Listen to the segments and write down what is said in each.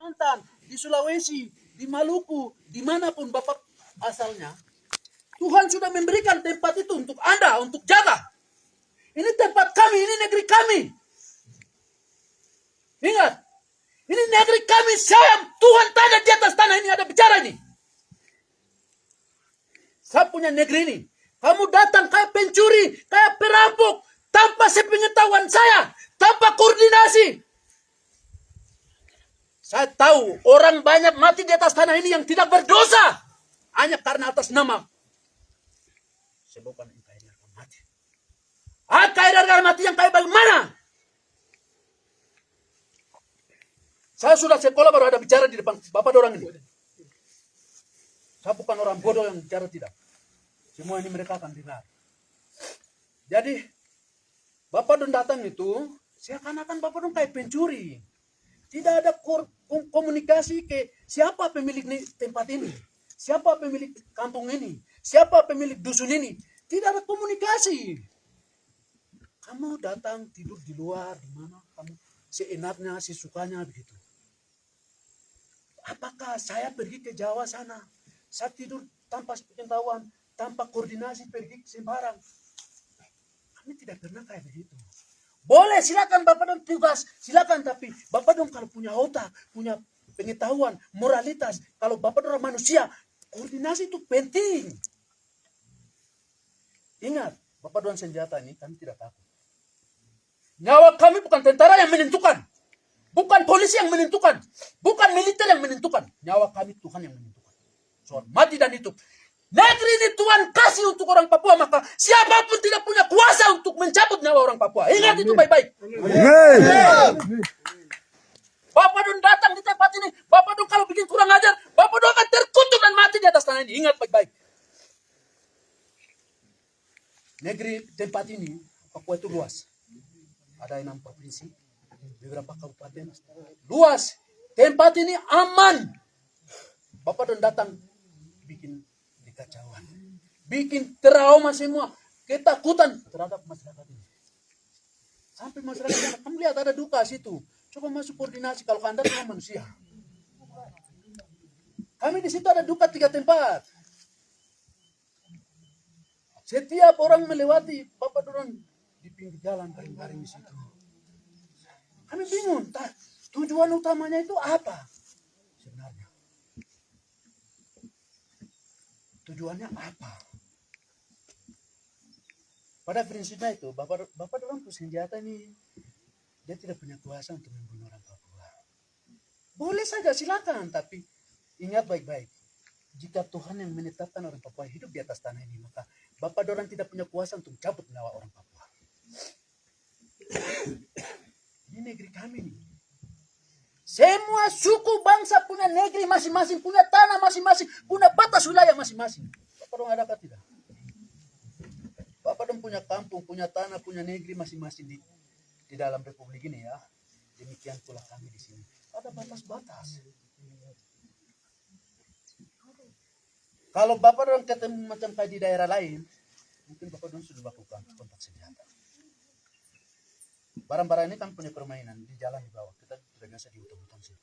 Kalimantan, di Sulawesi, di Maluku, dimanapun Bapak asalnya, Tuhan sudah memberikan tempat itu untuk Anda, untuk jaga. Ini tempat kami, ini negeri kami. Ingat, ini negeri kami, saya, Tuhan tanda di atas tanah ini ada bicara ini. Saya punya negeri ini. Kamu datang kayak pencuri, kayak perampok, tanpa sepengetahuan saya, tanpa koordinasi. Saya tahu orang banyak mati di atas tanah ini yang tidak berdosa. Hanya karena atas nama. Sebabkan engkau akan mati. Akan mati yang kayak bagaimana? Saya sudah sekolah baru ada bicara di depan Bapak dorang ini. Saya bukan orang bodoh yang bicara tidak. Semua ini mereka akan dengar. Jadi, Bapak dong datang itu, seakan-akan Bapak dong kayak pencuri. Tidak ada komunikasi ke siapa pemilik tempat ini. Siapa pemilik kampung ini. Siapa pemilik dusun ini. Tidak ada komunikasi. Kamu datang tidur di luar, di mana kamu seenaknya, sesukanya begitu. Apakah saya pergi ke Jawa sana, saya tidur tanpa pengetahuan, tanpa koordinasi pergi sembarang? Kami tidak pernah kayak begitu. Boleh, silakan Bapak dong tugas, silakan, tapi Bapak dong kalau punya otak, punya pengetahuan, moralitas, kalau Bapak dong manusia, koordinasi itu penting. Ingat, Bapak dong senjata ini kami tidak takut. Nyawa kami bukan tentara yang menentukan. Bukan polisi yang menentukan. Bukan militer yang menentukan. Nyawa kami Tuhan yang menentukan. Soal mati dan hidup. Negeri ini Tuhan kasih untuk orang Papua. Maka siapapun tidak punya kuasa untuk mencabut nyawa orang Papua. Ingat itu baik-baik. Bapak dong datang di tempat ini. Bapak dong kalau bikin kurang ajar. Bapak dong akan terkutuk dan mati di atas tanah ini. Ingat baik-baik. Negeri tempat ini Papua itu luas. Ada 6 provinsi. Beberapa kabupaten luas, tempat ini aman. Bapak dan datang bikin kekacauan, bikin trauma semua, ketakutan terhadap masyarakat ini. Sampai masyarakat kamu lihat ada duka situ. Coba masuk koordinasi kalau Anda cuma manusia. Kami di situ ada duka 3 tempat. Setiap orang melewati, Bapak dorong di pinggir jalan garing-garing di situ. Kami bingung, tujuan utamanya itu apa sebenarnya? Tujuannya apa? Pada prinsipnya itu, Bapak orang bersenjata ini, dia tidak punya kuasa untuk membunuh orang Papua. Boleh saja, silakan, tapi ingat baik-baik. Jika Tuhan yang menetapkan orang Papua hidup di atas tanah ini, maka Bapak orang tidak punya kuasa untuk cabut nyawa orang Papua. Ini negeri kami nih. Semua suku bangsa punya negeri masing-masing, punya tanah masing-masing, punya batas wilayah masing-masing. Bapak dong adakah tidak? Bapak dong punya kampung, punya tanah, punya negeri masing-masing di dalam republik ini ya. Demikian pula kami di sini. Ada batas-batas. Kalau Bapak dong ketemu macam kayak di daerah lain, mungkin Bapak dong sudah lakukan kontak senjata. Barang-barang ini kan punya permainan di jalan di bawah. Kita sudah biasa di hutan-hutan sini.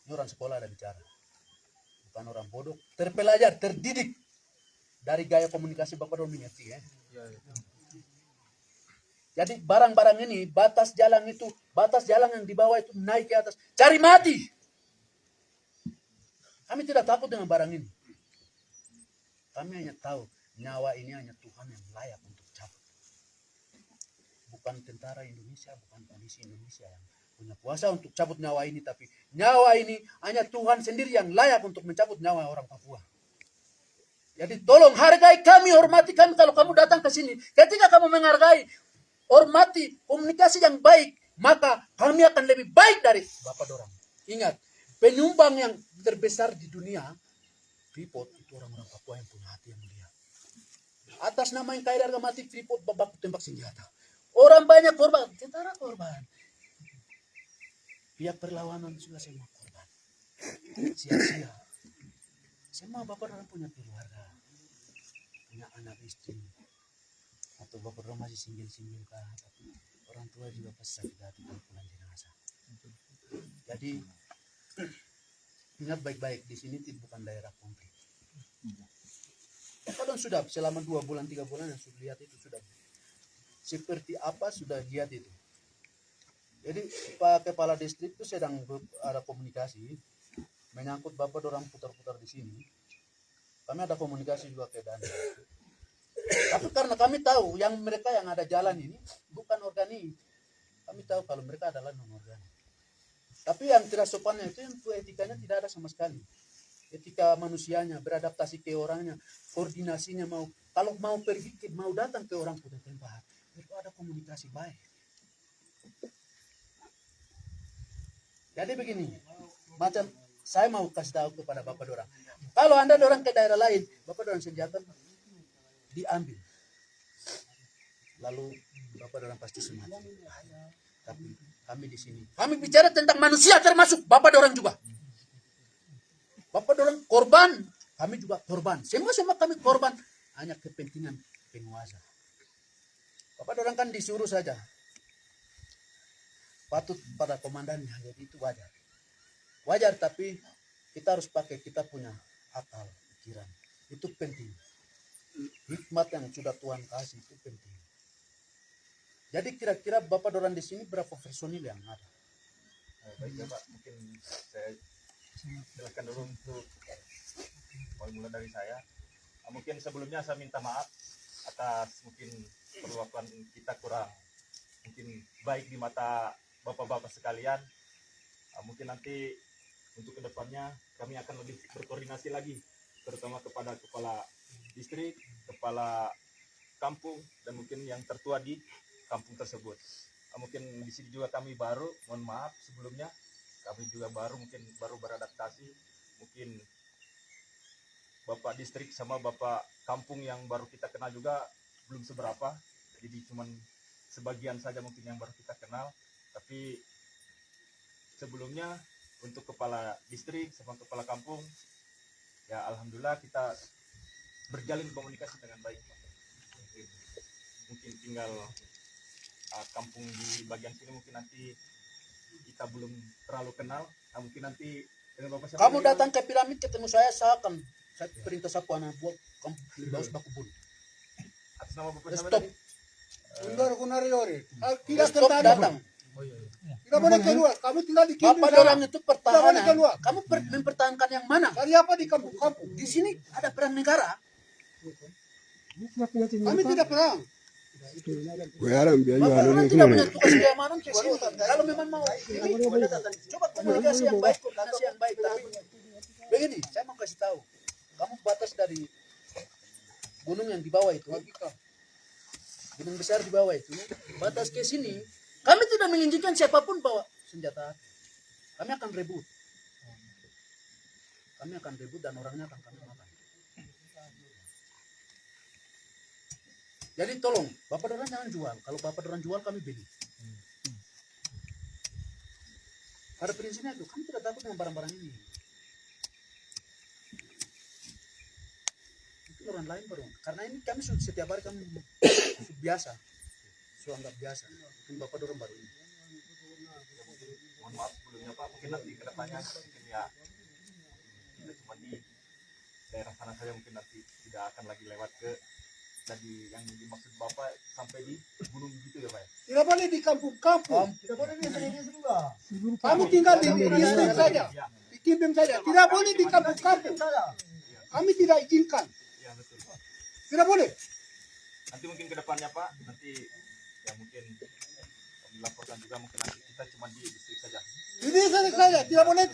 Ini orang sekolah ada bicara. Bukan orang bodoh. Terpelajar, terdidik. Dari gaya komunikasi Bapak dong mengerti ya. Jadi barang-barang ini, batas jalan itu, batas jalan yang di bawah itu naik ke atas. Cari mati. Kami tidak takut dengan barang ini. Kami hanya tahu, nyawa ini hanya Tuhan yang layak untuk cabut. Bukan tentara Indonesia, bukan polisi Indonesia yang punya kuasa untuk cabut nyawa ini, tapi nyawa ini hanya Tuhan sendiri yang layak untuk mencabut nyawa orang Papua. Jadi tolong hargai kami, hormati kami kalau kamu datang ke sini. Ketika kamu menghargai, hormati, komunikasi yang baik, maka kami akan lebih baik dari Bapak dorang. Ingat, penyumbang yang terbesar di dunia, Freeport itu orang-orang Papua yang punya hati yang mulia. Atas nama yang kaya harga mati, Freeport baku tembak senjata. Orang banyak korban, tentara korban. Pihak perlawanan juga semua korban. Sia-sia. Semua Bapak orang punya keluarga, punya anak istri. Atau Bapak orang masih single-single kah, tapi orang tua juga pasti sakit hati kalau pulang jenazah. Jadi ingat baik-baik, di sini bukan daerah konflik. Bapak sudah selama 2 bulan 3 bulan yang sudah lihat itu sudah seperti apa sudah lihat itu. Jadi Pak Kepala Distrik itu sedang ada komunikasi menyangkut Bapak orang putar-putar di sini. Kami ada komunikasi juga ke Dana. Tapi karena kami tahu yang mereka yang ada jalan ini bukan organik. Kami tahu kalau mereka adalah non-organik. Tapi yang tidak sopannya itu etikanya tidak ada sama sekali. Etika manusianya, beradaptasi ke orangnya, koordinasinya kalau mau pergi, mau datang ke orang putar tempat, itu ada komunikasi baik. Jadi begini, macam saya mau kasih tahu kepada Bapak dorang. Kalau Anda dorang ke daerah lain, Bapak dorang senjata diambil. Lalu Bapak dorang pasti semati. Tapi kami di sini, kami bicara tentang manusia termasuk Bapak dorang juga. Bapak dorang korban, kami juga korban. Semua kami korban, hanya kepentingan penguasa. Bapak dorang kan disuruh saja. Patut pada komandannya, jadi itu wajar. Wajar, tapi kita harus pakai kita punya akal, pikiran. Itu penting. Hikmat yang sudah Tuhan kasih itu penting. Jadi kira-kira Bapak dorang di sini berapa personil yang ada? Baik ya Pak, mungkin saya silakan dulu untuk mulai dari saya. Mungkin sebelumnya saya minta maaf atas mungkin perlakuan kita kurang mungkin baik di mata Bapak-bapak sekalian. Mungkin nanti untuk kedepannya kami akan lebih berkoordinasi lagi, terutama kepada kepala distrik, kepala kampung, dan mungkin yang tertua di kampung tersebut. Mungkin di sini juga kami baru, mohon maaf sebelumnya, kami juga mungkin baru beradaptasi. Mungkin Bapak distrik sama Bapak kampung yang baru kita kenal juga belum seberapa, jadi cuman sebagian saja mungkin yang baru kita kenal. Tapi sebelumnya untuk kepala distrik sama kepala kampung, ya alhamdulillah kita berjalin komunikasi dengan baik. Mungkin tinggal kampung di bagian sini mungkin nanti kita belum terlalu kenal. Mungkin nanti dengan Bapak siapa? Kamu datang ke piramid ketemu saya akan saya perintah sapu anak buat kamu baus bakubun. Atas nama Bapak siapa Stop. tadi? Undor kunariori. Tidak Stop datang. Tidak boleh keluar. Kamu tinggal di Bapak Kimbim dorang sana. itu pertahanan. keluar. Kamu mempertahankan yang mana? Cari apa di kampung-kampung? Di sini ada perang negara. Kami tidak perang. Bapak dorang tidak punya tugas keamanan ke sini. Kalau memang mau ini, coba komunikasi yang baik, koordinasi yang baik. Tapi begini, saya mau kasih tahu. Kamu batas dari gunung yang di bawah itu, gunung besar di bawah itu, batas ke sini. Kami tidak menginginkan siapapun bawa senjata. Kami akan rebut. Kami akan rebut dan orangnya akan kami makan. Jadi tolong, Bapak dorang jangan jual. Kalau Bapak dorang jual, kami beli. Pada prinsipnya itu, kami tidak takut dengan barang-barang ini. Itu orang lain baru. Karena ini kami setiap hari kami biasa. Sudah anggap biasa. Mungkin Bapak dorang baru ini. Mohon maaf sebelumnya Pak, mungkin nanti kedepannya mungkin ya tidak cuma di daerah sana saja, mungkin nanti tidak akan lagi lewat ke tadi yang dimaksud Bapak sampai di gunung gitu ya Pak ya? Tidak boleh di kampung-kampung. Tidak boleh di juga. Kamu tinggal di distrik saja. Ya, Di Kimbim saja. Tidak boleh di kampung-kampung. Kami tidak izinkan. ya betul Pak. Tidak boleh. Nanti mungkin kedepannya Pak, nanti ya mungkin dilaporkan juga mungkin nanti kita cuma di distrik saja. Ini saja. Tidak boleh.